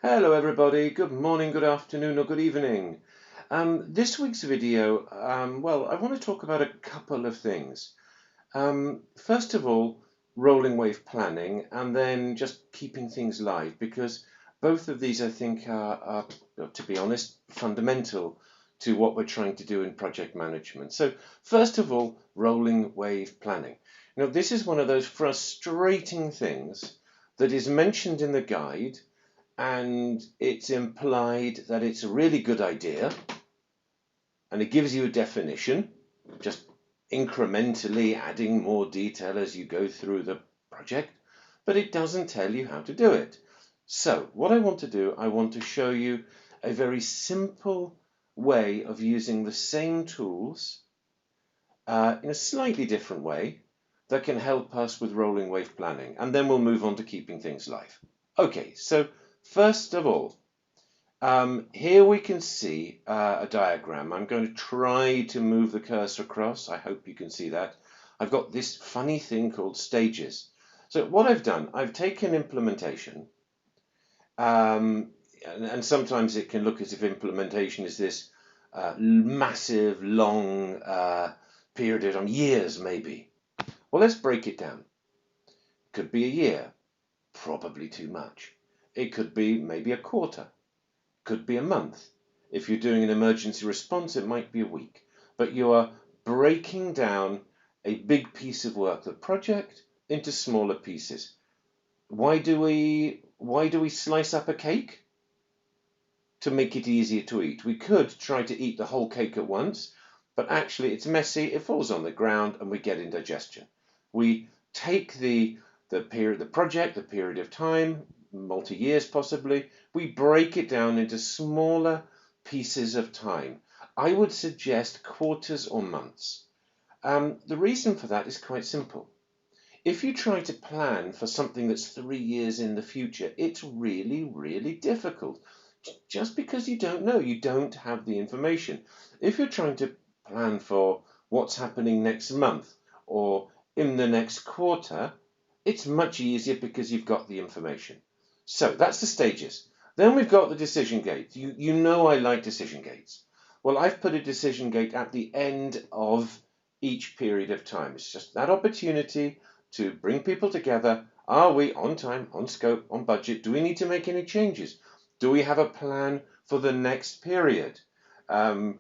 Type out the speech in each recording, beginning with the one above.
Hello everybody, good morning, good afternoon or good evening. This week's video, I want to talk about a couple of things. First of all, rolling wave planning and then just keeping things live, because both of these I think are, to be honest, fundamental to what we're trying to do in project management. So first of all, rolling wave planning. Now this is one of those frustrating things that is mentioned in the guide, and it's implied that it's a really good idea, and it gives you a definition, just incrementally adding more detail as you go through the project, but it doesn't tell you how to do it. So what I want to do, I want to show you a very simple way of using the same tools in a slightly different way that can help us with rolling wave planning, and then we'll move on to keeping things live. Okay, so first of all, here we can see a diagram. I'm going to try to move the cursor across. I hope you can see that. I've got this funny thing called stages. So what I've done, I've taken implementation, and sometimes it can look as if implementation is this massive, long period of years, maybe. Well, let's break it down. Could be a year, probably too much. It could be maybe a quarter. Could be a month. If you're doing an emergency response, it might be a week. But you are breaking down a big piece of work, the project, into smaller pieces. Why do we slice up a cake? To make it easier to eat. We could try to eat the whole cake at once, but actually it's messy, it falls on the ground, and we get indigestion. We take the period, the project, the period of time, multi-years possibly, we break it down into smaller pieces of time. I would suggest quarters or months. The reason for that is quite simple. If you try to plan for something that's 3 years in the future, it's really, really difficult. Just because you don't know, you don't have the information. If you're trying to plan for what's happening next month or in the next quarter, it's much easier because you've got the information. So that's the stages. Then we've got the decision gate. You know I like decision gates. Well, I've put a decision gate at the end of each period of time. It's just that opportunity to bring people together. Are we on time, on scope, on budget? Do we need to make any changes? Do we have a plan for the next period? Are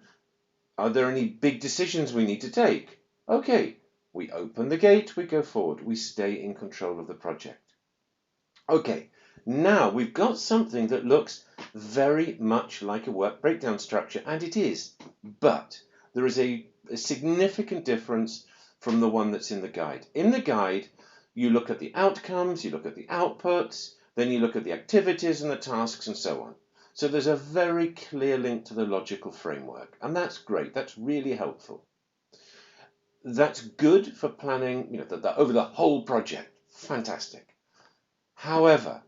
there any big decisions we need to take? Okay, we open the gate, we go forward, we stay in control of the project. Okay, now we've got something that looks very much like a work breakdown structure, and it is, but there is a significant difference from the one that's in the guide. In the guide, you look at the outcomes, you look at the outputs, then you look at the activities and the tasks and so on. So there's a very clear link to the logical framework, and that's great. That's really helpful. That's good for planning, over the whole project. Fantastic. However,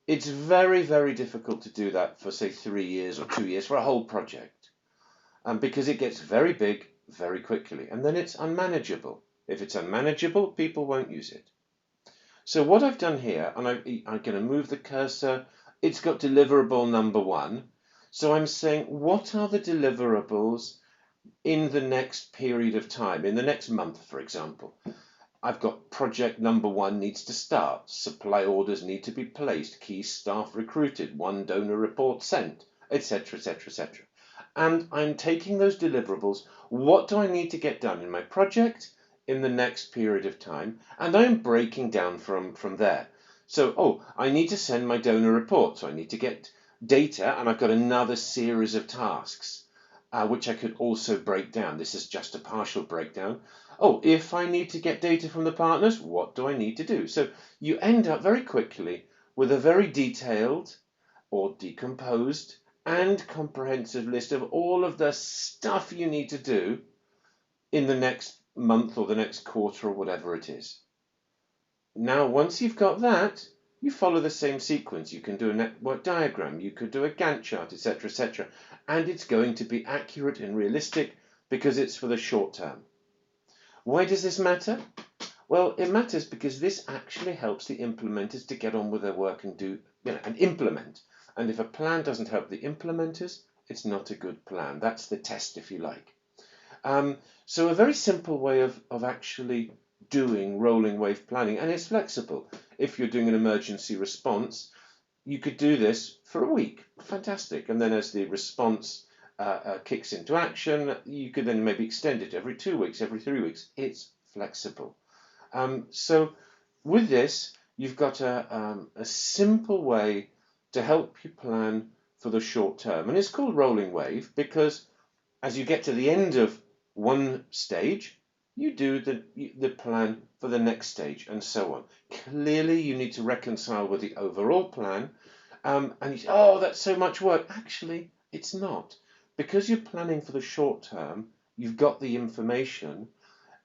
it's very, very difficult to do that for, say, 3 years or 2 years for a whole project, because it gets very big very quickly, and then it's unmanageable. If it's unmanageable, people won't use it. So what I've done here, and I'm going to move the cursor, it's got deliverable number 1. So I'm saying, what are the deliverables in the next period of time, in the next month, for example? I've got project number 1 needs to start, supply orders need to be placed, key staff recruited, 1 donor report sent, etc., etc., etc. And I'm taking those deliverables, what do I need to get done in my project in the next period of time, and I'm breaking down from there. So, I need to send my donor report, so I need to get data, and I've got another series of tasks, which I could also break down. This is just a partial breakdown. If I need to get data from the partners, what do I need to do? So you end up very quickly with a very detailed or decomposed and comprehensive list of all of the stuff you need to do in the next month or the next quarter or whatever it is. Now, once you've got that, you follow the same sequence. You can do a network diagram, you could do a Gantt chart, etc., etc., and it's going to be accurate and realistic because it's for the short term. Why does this matter? Well, it matters because this actually helps the implementers to get on with their work and and implement. And if a plan doesn't help the implementers, it's not a good plan. That's the test, if you like. So a very simple way of actually doing rolling wave planning, and it's flexible. If you're doing an emergency response, you could do this for a week. Fantastic. And then as the response kicks into action, you could then maybe extend it every 2 weeks, every 3 weeks. It's flexible. So with this, you've got a simple way to help you plan for the short term. And it's called rolling wave because as you get to the end of one stage, you do the plan for the next stage and so on. Clearly, you need to reconcile with the overall plan. And you say, oh, that's so much work. Actually, it's not. Because you're planning for the short term, you've got the information.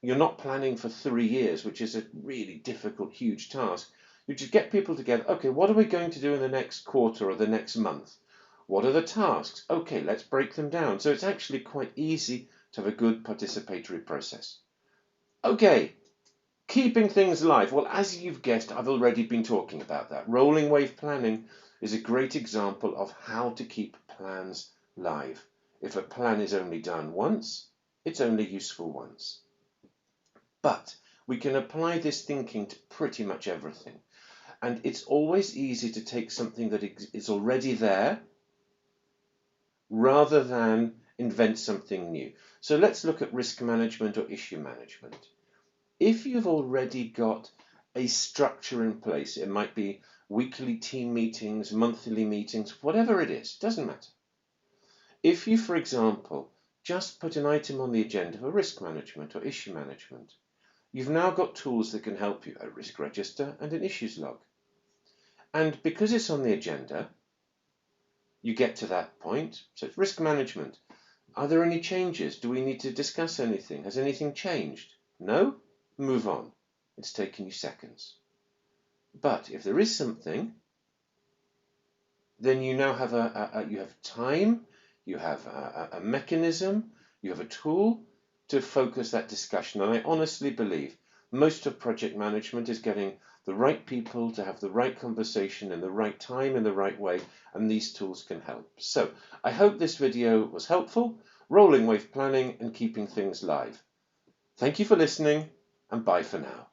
You're not planning for 3 years, which is a really difficult, huge task. You just get people together. Okay, what are we going to do in the next quarter or the next month? What are the tasks? Okay, let's break them down. So it's actually quite easy to have a good participatory process. Okay, keeping things live. Well, as you've guessed, I've already been talking about that. Rolling wave planning is a great example of how to keep plans live. If a plan is only done once, it's only useful once. But we can apply this thinking to pretty much everything. And it's always easy to take something that is already there rather than invent something new. So let's look at risk management or issue management. If you've already got a structure in place, it might be weekly team meetings, monthly meetings, whatever it is, doesn't matter. If you, for example, just put an item on the agenda for risk management or issue management, you've now got tools that can help you, a risk register and an issues log. And because it's on the agenda, you get to that point. So it's risk management. Are there any changes? Do we need to discuss anything? Has anything changed? No? Move on. It's taken you seconds. But if there is something, then you now have you have time, you have a mechanism, you have a tool to focus that discussion. And I honestly believe most of project management is getting the right people to have the right conversation in the right time, in the right way, and these tools can help. So I hope this video was helpful. Rolling wave planning and keeping things live. Thank you for listening, and bye for now.